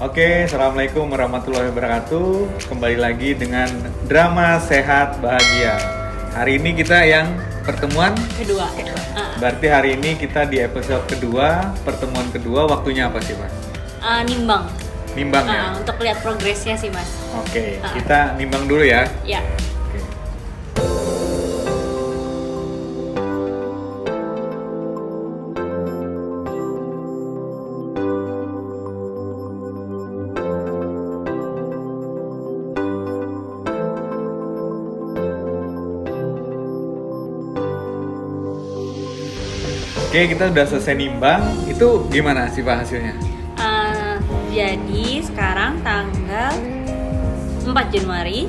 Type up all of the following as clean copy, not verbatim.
Oke, Assalamualaikum warahmatullahi wabarakatuh. Kembali lagi dengan Drama Sehat Bahagia. Hari ini kita yang pertemuan kedua. Berarti hari ini kita di episode kedua, pertemuan kedua. Waktunya apa sih, Pak? Nimbang. Nimbang ya? Untuk lihat progresnya sih, Mas. Oke, kita nimbang dulu ya. Ya. Oke. Oke, kita udah selesai nimbang. Itu gimana sih Pak hasilnya? Jadi sekarang tanggal 4 Januari.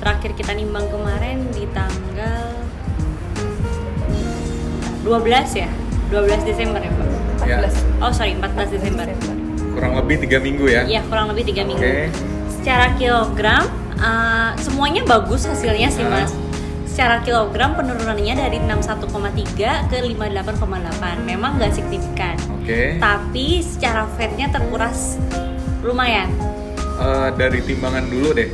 Terakhir kita nimbang kemarin di tanggal 12 ya? 12 Desember ya, Pak? 14. Oh, sorry, 14 Desember. Kurang lebih 3 minggu ya? Iya, kurang lebih 3 minggu. Oke. Secara kilogram, semuanya bagus hasilnya sih, Mas. Secara kilogram penurunannya dari 61,3 ke 58,8. Memang nggak signifikan. Oke. Tapi secara fatnya terkuras lumayan. Dari timbangan dulu deh.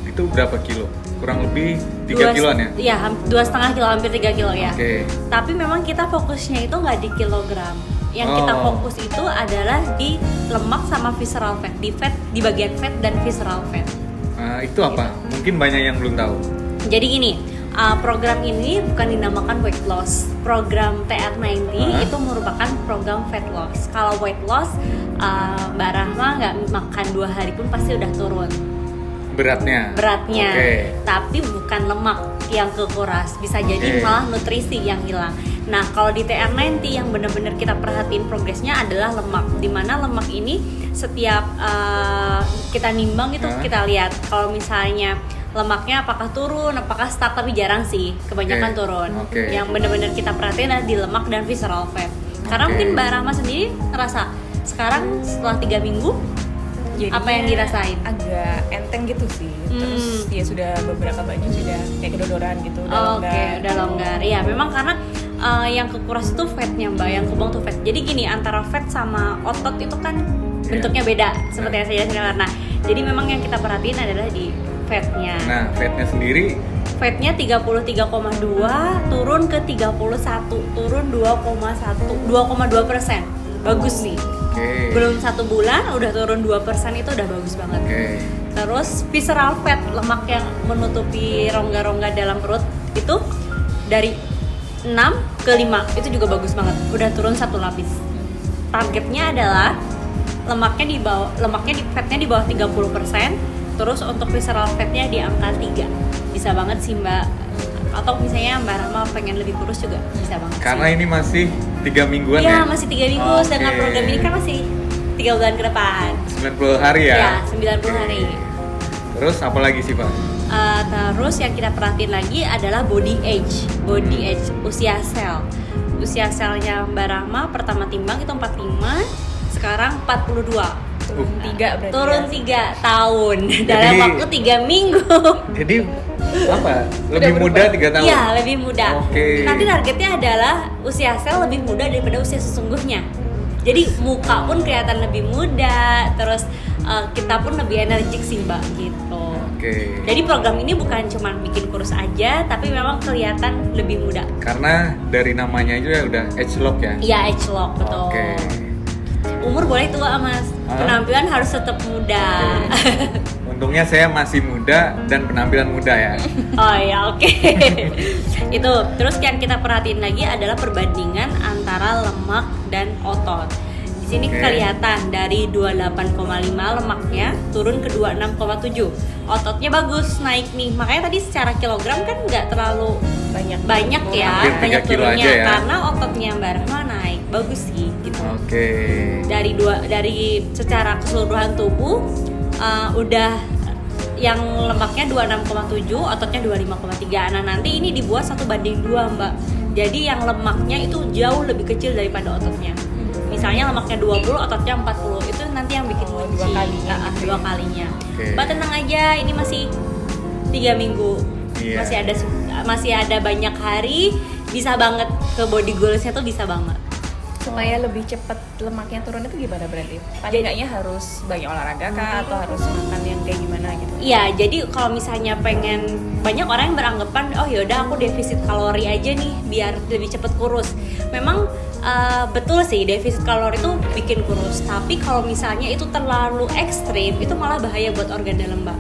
Itu berapa kilo? Kurang lebih 3 kiloan ya? Iya, 2,5 kilo, hampir 3 kilo ya. Oke. Tapi memang kita fokusnya itu nggak di kilogram. Yang kita fokus itu adalah di lemak sama visceral fat, di bagian fat dan visceral fat. Itu apa? Mungkin banyak yang belum tahu. Jadi gini, program ini bukan dinamakan weight loss. Program TR90 itu merupakan program fat loss. Kalau weight loss, Mbak Rahma nggak makan 2 hari pun pasti udah turun Beratnya. Oke. Tapi bukan lemak yang kekuras, bisa jadi malah nutrisi yang hilang. Nah, kalau di TR90 yang benar-benar kita perhatiin progresnya adalah lemak. Dimana lemak ini setiap kita nimbang itu kita lihat kalau misalnya lemaknya apakah turun, apakah stuck, tapi jarang sih, kebanyakan turun. Yang benar-benar kita perhatiin adalah di lemak dan visceral fat. Karena mungkin Mbak Rahma sendiri ngerasa sekarang setelah 3 minggu jadinya apa yang dirasain? Agak enteng gitu sih. Terus ya sudah beberapa baju sudah kayak kedodoran gitu, udah longgar. Udah longgar. Iya, memang karena yang kekuras itu fatnya, Mbak, yang kebuang tuh fat. Jadi gini, antara fat sama otot itu kan bentuknya beda, seperti yang saya jelaskan. Nah, jadi memang yang kita perhatiin adalah di fatnya. Nah, fatnya sendiri? Fatnya 33,2 turun ke 31, turun 2,2%. Bagus sih. Belum 1 bulan udah turun 2%, itu udah bagus banget. Terus visceral fat, lemak yang menutupi rongga-rongga dalam perut itu dari 6 ke 5, itu juga bagus banget. Udah turun 1 lapis. Targetnya adalah fatnya di bawah 30%. Terus untuk visceral fatnya di angka 3. Bisa banget sih, Mbak. Atau misalnya Mbak Rahma pengen lebih kurus juga bisa banget. Karena sih. ini masih 3 mingguan ya? Iya, masih 3 minggu. Sedangkan program ini kan masih 3 bulan ke depan. 90 hari ya? Iya, 90 hari. Terus apa lagi sih, Pak? Terus yang kita perhatiin lagi adalah body age, usia sel. Usia selnya Mbak Rahma pertama timbang itu 45, sekarang 42. Turun 3 berarti. Turun 3 tahun dalam Jadi, waktu 3 minggu. Jadi apa? Lebih muda 3 tahun? Iya, lebih muda. Nanti targetnya adalah usia sel lebih muda daripada usia sesungguhnya. Jadi muka pun kelihatan lebih muda, terus kita pun lebih energik sih, Mbak, gitu. Jadi program ini bukan cuma bikin kurus aja, tapi memang kelihatan lebih muda. Karena dari namanya juga udah age lock ya? Iya, age lock, betul. Umur boleh tua, Mas. Penampilan harus tetap muda. Untungnya saya masih muda dan penampilan muda ya. Oh ya, oke. Itu. Terus yang kita perhatiin lagi adalah perbandingan antara lemak dan otot. Di sini kelihatan dari 28,5 lemaknya turun ke 26,7. Ototnya bagus naik nih. Makanya tadi secara kilogram kan nggak terlalu banyak ya, banyak turunnya ya. Karena ototnya Mbak Rahma naik. Bagus sih gitu. Dari secara keseluruhan tubuh udah yang lemaknya 26,7, ototnya 25,3. Nah, nanti ini dibuat 1:2, Mbak. Jadi yang lemaknya itu jauh lebih kecil daripada ototnya. Misalnya lemaknya 20, ototnya 40. Itu nanti yang bikin kunci. 2 kalinya. Mbak tenang aja, ini masih 3 minggu. Masih ada banyak hari, bisa banget ke body goals-nya tuh bisa banget. Supaya lebih cepat lemaknya turun itu gimana berarti? Paling enggaknya harus banyak olahraga kah atau harus makan yang kayak gimana gitu? Iya, jadi kalau misalnya pengen, banyak orang yang beranggapan oh yaudah aku defisit kalori aja nih biar lebih cepet kurus. Memang betul sih defisit kalori itu bikin kurus, tapi kalau misalnya itu terlalu ekstrim itu malah bahaya buat organ dalam Mbak.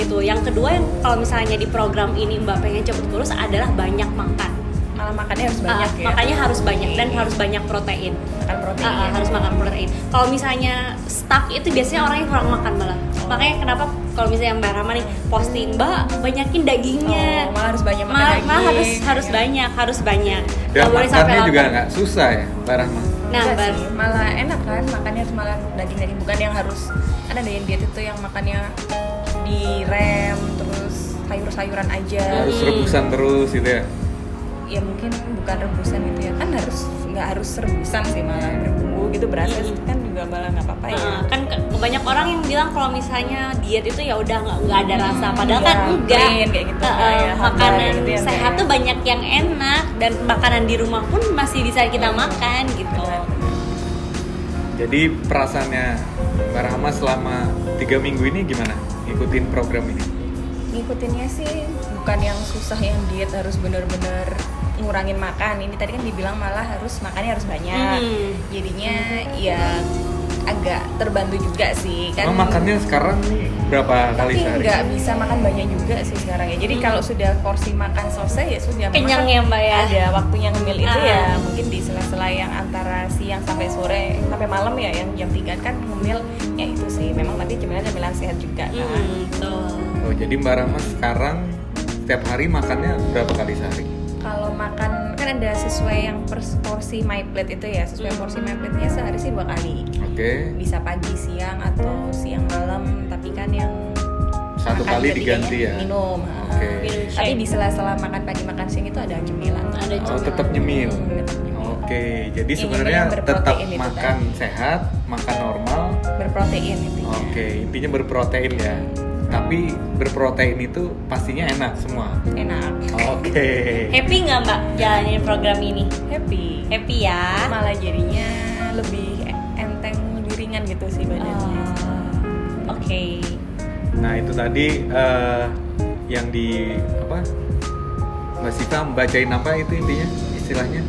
Itu yang kedua, yang kalau misalnya di program ini Mbak pengen cepet kurus adalah banyak makan. Malah makannya harus banyak ya? Makanya harus banyak dan harus banyak protein. Makan protein ya? Harus makan protein. Kalau misalnya stuck itu biasanya orang yang kurang makan malah. Makanya kenapa kalau misalnya Mbak Rahma nih posting Mbak banyakin dagingnya. Malah harus banyak makan daging. Malah harus banyak. Dan Nggak boleh sampai makannya juga lapar. nggak susah ya Mbak Rahma? Nah, Enggak Mbak, sih, malah enak kan makannya harus malah daging-daging, bukan yang harus ada yang diet itu yang makannya direm terus sayur-sayuran aja. Harus rebusan terus gitu ya? Ya mungkin bukan rebusan gitu ya, kan nggak harus rebusan sih, malah berbumbu gitu berasa kan juga malah nggak apa-apa ya. kan banyak orang yang bilang kalau misalnya diet itu ya udah nggak ada rasa, padahal kan Iya, enggak. plain kayak gitu, kayak hambar Makanan gitu ya, sehat Mbak, tuh banyak yang enak dan makanan di rumah pun masih bisa kita makan gitu. Benar. Jadi perasaannya Mbak Rahma selama 3 minggu ini gimana? Ngikutin program ini? Ngikutinnya sih bukan yang susah yang diet harus bener-bener ngurangin makan. Ini tadi kan dibilang malah makannya harus banyak. Jadinya ya agak terbantu juga sih kan. Makannya sekarang nih berapa kali Tapi sehari? nggak bisa makan banyak juga sih sekarang ya. Jadi kalau sudah porsi makan selesai ya sudah. Memang Kenyang kan ya, Mbak ya? Ada waktunya ngemil itu ya. Mungkin di sela-sela yang antara siang sampai sore sampai malam ya, yang jam 3 kan ngemil ya itu sih. Memang tapi cemilan sehat juga kan. Betul. Oh, jadi Mbak Rahma sekarang setiap hari makannya berapa kali sehari? Kalau makan kan ada sesuai yang porsi my plate itu ya. Sesuai porsi my plate-nya sehari sih 2 kali. Oke. Bisa pagi, siang atau siang malam, tapi kan yang Satu makan kali ketiganya diganti ya? minum. Oke. Minum Tapi shake. di sela-sela makan pagi makan siang itu ada cemilan. Ada Oh, cemilan. tetap nyemil. Tetap nyemil. Oke, jadi Yang sebenarnya nyemil yang tetap berprotein itu makan sehat, makan normal. Berprotein intinya. Oke, intinya berprotein ya. Tapi berprotein itu pastinya enak semua. Enak. Oke. Happy nggak Mbak jalanin program ini? Happy. Happy ya. Malah jadinya lebih enteng, lebih ringan gitu sih badannya. Oke. Nah itu tadi yang di apa? Mbak Sita bacain apa itu intinya istilahnya?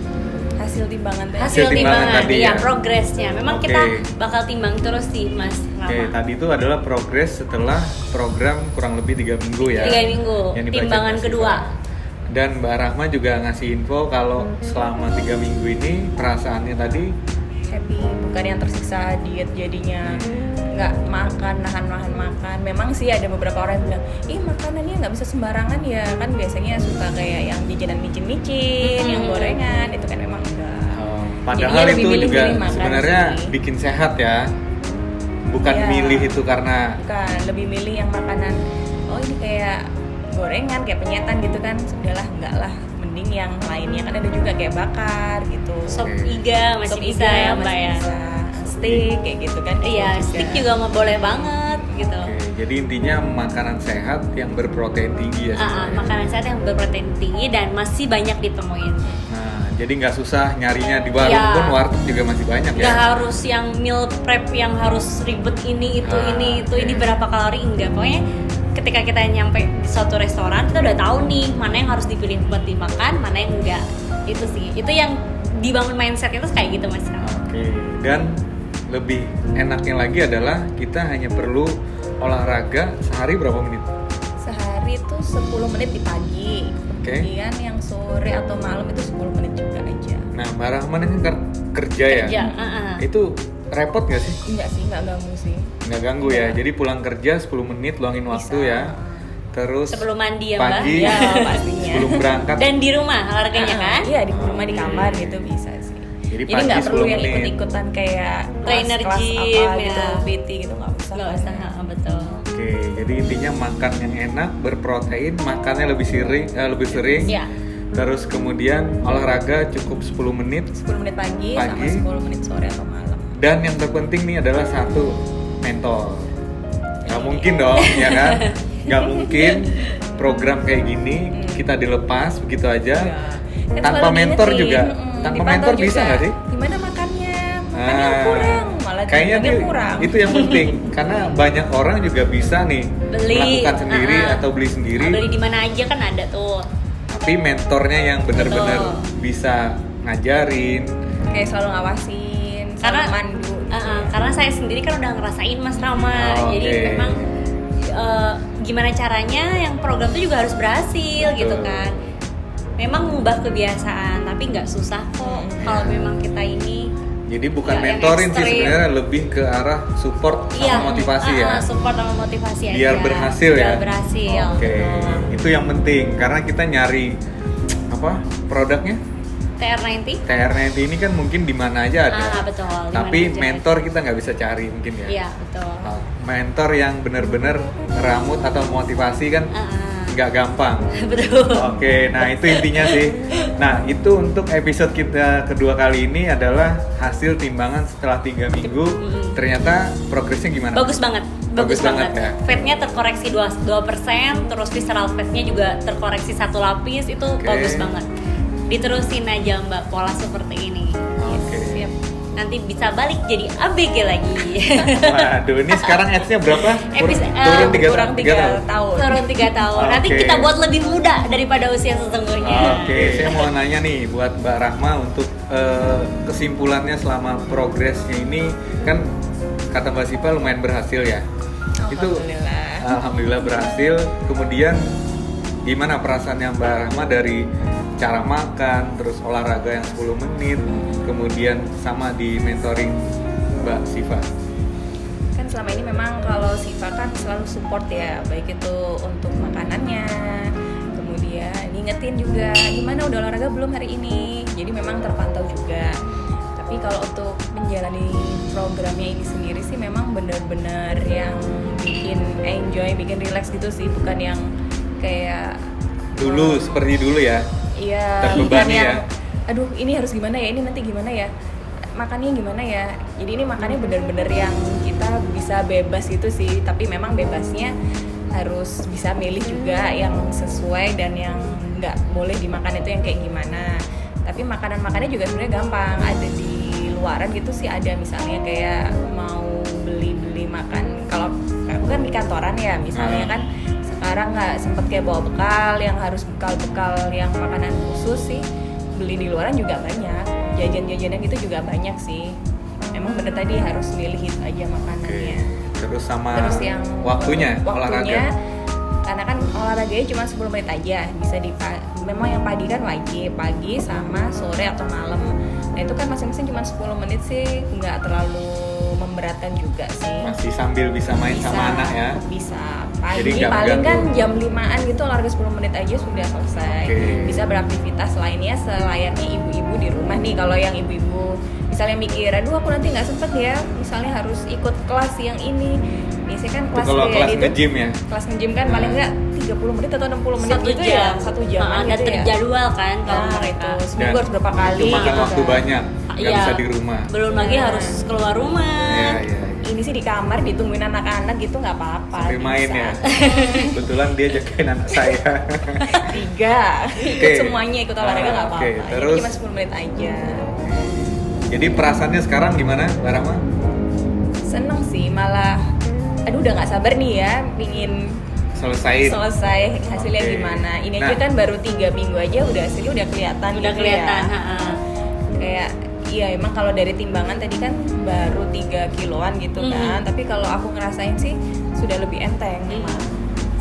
Hasil timbangan tadi. Hasil timbangan tadi ya, ya. progresnya. Memang Oke. kita bakal timbang terus sih Mas Oke, Rama. tadi itu adalah progres setelah program kurang lebih 3 minggu ya. 3 minggu. Yang dibaca Timbangan Mbak Sita. kedua. Dan Mbak Rahma juga ngasih info kalau selama 3 minggu ini perasaannya tadi Happy, bukan yang tersiksa diet jadinya nggak makan, nahan makan. Memang sih ada beberapa orang yang bilang, makanannya nggak bisa sembarangan ya, kan biasanya suka kayak yang jajanan micin-micin, yang gorengan, itu kan memang enggak. padahal Jadinya lebih itu juga milih-milih makan sebenarnya sih. bikin sehat ya. Bukan Iya. milih itu karena Bukan, lebih milih yang makanan, oh ini kayak gorengan, kayak penyetan gitu kan, sudahlah enggak lah, mending yang lainnya kan ada juga kayak bakar gitu. Sop Oke. iga masih Sop bisa iga ya Mbak masih ya. bisa. Steak kayak gitu kan. Iya, bisa stick juga mau boleh banget gitu. Oke, jadi intinya makanan sehat yang berprotein tinggi ya sebenarnya. Makanan sehat yang berprotein tinggi dan masih banyak ditemuin. Nah, jadi nggak susah nyarinya di warung Iya. pun warteg juga masih banyak Nggak ya. harus yang meal prep yang harus ribet ini itu Oke. ini berapa kalori, enggak. Pokoknya ketika kita nyampe di suatu restoran kita udah tahu nih mana yang harus dipilih buat dimakan, mana yang enggak. Itu sih, itu yang dibangun mindset itu kayak gitu Mas. Oke, dan lebih enaknya lagi adalah kita hanya perlu olahraga sehari berapa menit? Sehari itu 10 menit di pagi. Oke. Kemudian yang sore atau malam itu 10 menit juga aja. Nah, Mbak Rahman ini kan kerja ya. Kerja, Itu repot nggak sih? Enggak sih, enggak ganggu sih. Nggak ganggu ya. Jadi pulang kerja 10 menit luangin waktu Bisa. ya. Terus Sebelum mandi ya Mbak. pagi Ya, pastinya. sebelum berangkat. Dan di rumah olahraganya kan? Iya, di rumah di kamar gitu bisa sih. Jadi Jadi pagi nggak perlu 10 yang menit. ikut-ikutan kayak Trainer kelas gym, apa gitu, ya. PT gitu nggak usah. Nggak usah, betul. Oke, jadi intinya makan yang enak, berprotein, makannya lebih sering. Iya. Terus kemudian olahraga cukup 10 menit. 10 menit pagi, sama Pagi. 10 menit sore atau malam. Dan yang terpenting nih adalah satu, mentor. Gak mungkin dong, ya kan? Gak mungkin program kayak gini kita dilepas begitu aja. Ya. Kan Tanpa selalu mentor diingetin, juga. Tanpa dipantau mentor bisa juga. nggak sih? Gimana makannya? Kan yang kurang, malah kayaknya dibilangnya kurang. itu yang penting karena banyak orang juga bisa nih Beli, melakukan sendiri atau beli sendiri. Beli di mana aja kan ada tuh. Tapi mentornya yang benar-benar Betul. bisa ngajarin. Kayak selalu ngawasin, selalu Karena mandu gitu. karena saya sendiri kan udah ngerasain Mas Rama. Oh, Jadi oke. memang gimana caranya yang program itu juga harus berhasil gitu Betul. kan. Memang mengubah kebiasaan tapi nggak susah kok kalau memang kita ini. Jadi bukan Ya, yang mentorin sih ekstrim. sebenarnya, lebih ke arah support sama Iya, motivasi ya. support sama motivasi aja. Biar berhasil ya. Biar berhasil. Oke, betul. itu yang penting karena kita nyari apa produknya TR90. TR90 ini kan mungkin di mana aja ada. Betul. di Tapi mana aja. mentor kita nggak bisa cari mungkin ya. Iya, betul. Mentor yang benar-benar ngeramut atau motivasi kan nggak gampang. Betul. Oke, nah itu intinya sih. Nah itu untuk episode kita kedua kali ini adalah hasil timbangan setelah 3 minggu. Ternyata progresnya gimana? Bagus banget. Bagus banget ya. Fatnya terkoreksi 2%, terus visceral fatnya juga terkoreksi 1 lapis, itu Oke. bagus banget. Diterusin aja Mbak pola seperti ini. Oke. Siap. Nanti bisa balik jadi ABG lagi. Waduh, ini sekarang age-nya berapa? Turun 3 kurang 3 tahun. Turun 3 tahun. Nanti Oke. kita buat lebih muda daripada usia sesungguhnya. Oke, saya mau nanya nih buat Mbak Rahma untuk kesimpulannya selama progresnya ini kan kata Mbak Siva lumayan berhasil ya. Alhamdulillah. Alhamdulillah berhasil. Kemudian gimana perasaannya Mbak Rahma dari cara makan, terus olahraga yang 10 menit, kemudian sama di mentoring Mbak Siva? Kan selama ini memang kalau Siva kan selalu support ya, baik itu untuk makanannya, kemudian ngingetin juga gimana udah olahraga belum hari ini, jadi memang terpantau juga. Tapi kalau untuk menjalani programnya ini sendiri sih memang benar-benar yang bikin enjoy, bikin relax gitu sih, bukan yang kayak Dulu seperti dulu ya. iya, terbebani bukan yang ya. aduh ini harus gimana ya, ini nanti gimana ya, makannya gimana ya. Jadi ini makannya bener-bener yang kita bisa bebas gitu sih, tapi memang bebasnya harus bisa milih juga yang sesuai dan yang nggak boleh dimakan itu yang kayak gimana. Tapi makanan-makannya juga sebenarnya gampang, ada di luaran gitu sih, ada misalnya kayak mau beli makan, kalau aku kan di kantoran ya misalnya kan sekarang nggak sempet kayak bawa bekal yang harus bekal yang makanan khusus sih, beli di luaran juga banyak, jajan-jajanan gitu juga banyak sih. Emang bener tadi harus milih itu aja makanannya. Terus sama yang waktunya olahraga. Karena kan olahraganya cuma 10 menit aja, bisa memang yang pagi kan wajib pagi sama sore atau malam. Nah itu kan masing-masing cuma 10 menit sih, nggak terlalu memberatkan juga sih. Masih sambil bisa main sama anak ya. Bisa. Jadi Pagi nggak paling kan mengganggu. jam 5-an gitu, olahraga 10 menit aja sudah selesai. Oke. Bisa beraktivitas lainnya selayaknya ibu-ibu di rumah nih. Kalau yang ibu-ibu misalnya mikir, aduh aku nanti nggak sempet ya, misalnya harus ikut kelas yang ini. Biasanya kan kelas Kalau kayak kelas gitu, nge-gym ya. kelas nge-gym kan paling nggak 30 menit atau 60 menit 1 gitu jam. ya, 1 jam Dan gitu ya. terjadwal kan kalau Nah, mereka. itu seminggu harus berapa kali itu makan gitu waktu kan. banyak, nggak Iya. bisa di rumah. Belum lagi harus keluar rumah. Iya, iya. Ini sih di kamar ditungguin anak-anak gitu nggak apa-apa. Sambil main bisa. ya. Kebetulan dia jagain anak saya. 3 ikut semuanya, ikut olahraga nggak Oke, apa-apa. Jadi terus? cuma 10 menit aja. Jadi perasaannya sekarang gimana, Mbak Rahma? Seneng sih, malah aduh udah nggak sabar nih ya, pingin selesai hasilnya Oke. gimana. Ini Nah. aja kan baru 3 minggu aja udah hasilnya udah kelihatan. Udah gitu kelihatan. ya. Kayak iya emang kalau dari timbangan tadi kan baru 3 kiloan gitu kan, tapi kalau aku ngerasain sih sudah lebih enteng memang.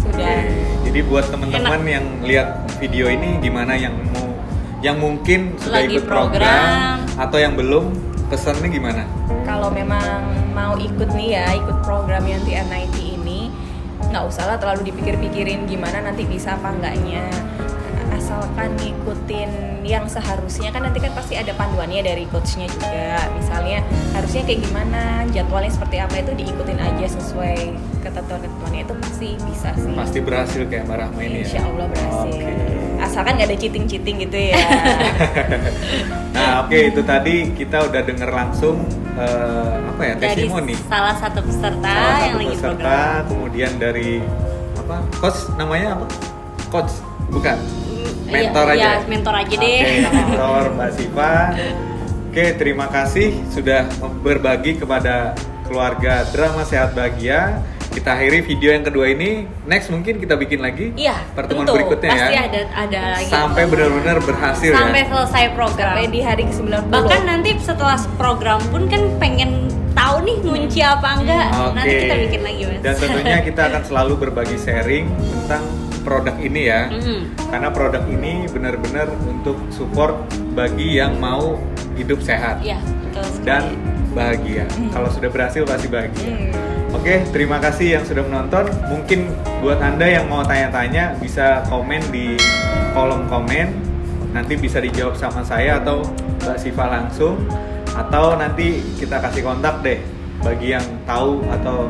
Sudah Oke, jadi buat teman-teman yang lihat video ini gimana yang mungkin sudah Lagi ikut program atau yang belum, pesannya gimana? kalau memang mau ikut nih ya, ikut program yang TR90 ini, nggak usah lah terlalu dipikir-pikirin gimana nanti bisa apa enggaknya. Asalkan ngikutin yang seharusnya, kan nanti kan pasti ada panduannya dari coachnya juga. Misalnya harusnya kayak gimana, jadwalnya seperti apa, itu diikutin aja sesuai ketentuan-ketentuannya, itu pasti bisa sih. Pasti berhasil kayak Mbak Rahma ini ya? Insya Allah berhasil. Oke. Asalkan nggak ada cheating-cheating gitu ya. Nah oke, itu tadi kita udah denger langsung apa ya, Dari testimoni salah satu peserta salah yang satu lagi peserta, program. kemudian dari apa, coach namanya apa? Coach? Bukan? Mentor Iya, aja? iya, mentor aja deh. Oke, mentor Mbak Siva. Oke, terima kasih sudah berbagi kepada keluarga Drama Sehat Bahagia. Kita akhiri video yang kedua ini. Next mungkin kita bikin lagi Iya, pertemuan tentu. berikutnya Pasti ya. ada lagi. Sampai benar-benar berhasil sampai ya. selesai program. Sampai di hari ke-90. Bahkan nanti setelah program pun kan pengen tahu nih ngunci apa enggak. Nanti kita bikin lagi, Mas. Dan tentunya kita akan selalu berbagi sharing tentang produk ini ya. Karena produk ini benar-benar untuk support bagi yang mau hidup sehat Iya, betul sekali. dan bahagia. Kalau sudah berhasil pasti bahagia. Oke, terima kasih yang sudah menonton. Mungkin buat Anda yang mau tanya-tanya bisa komen di kolom komen. Nanti bisa dijawab sama saya atau Mbak Siva langsung. Atau nanti kita kasih kontak deh. Bagi yang tahu atau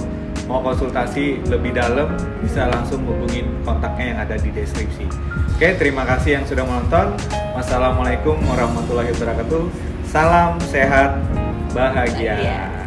mau konsultasi lebih dalam bisa langsung hubungin kontaknya yang ada di deskripsi. Oke, terima kasih yang sudah menonton. Wassalamualaikum warahmatullahi wabarakatuh. Salam sehat bahagia.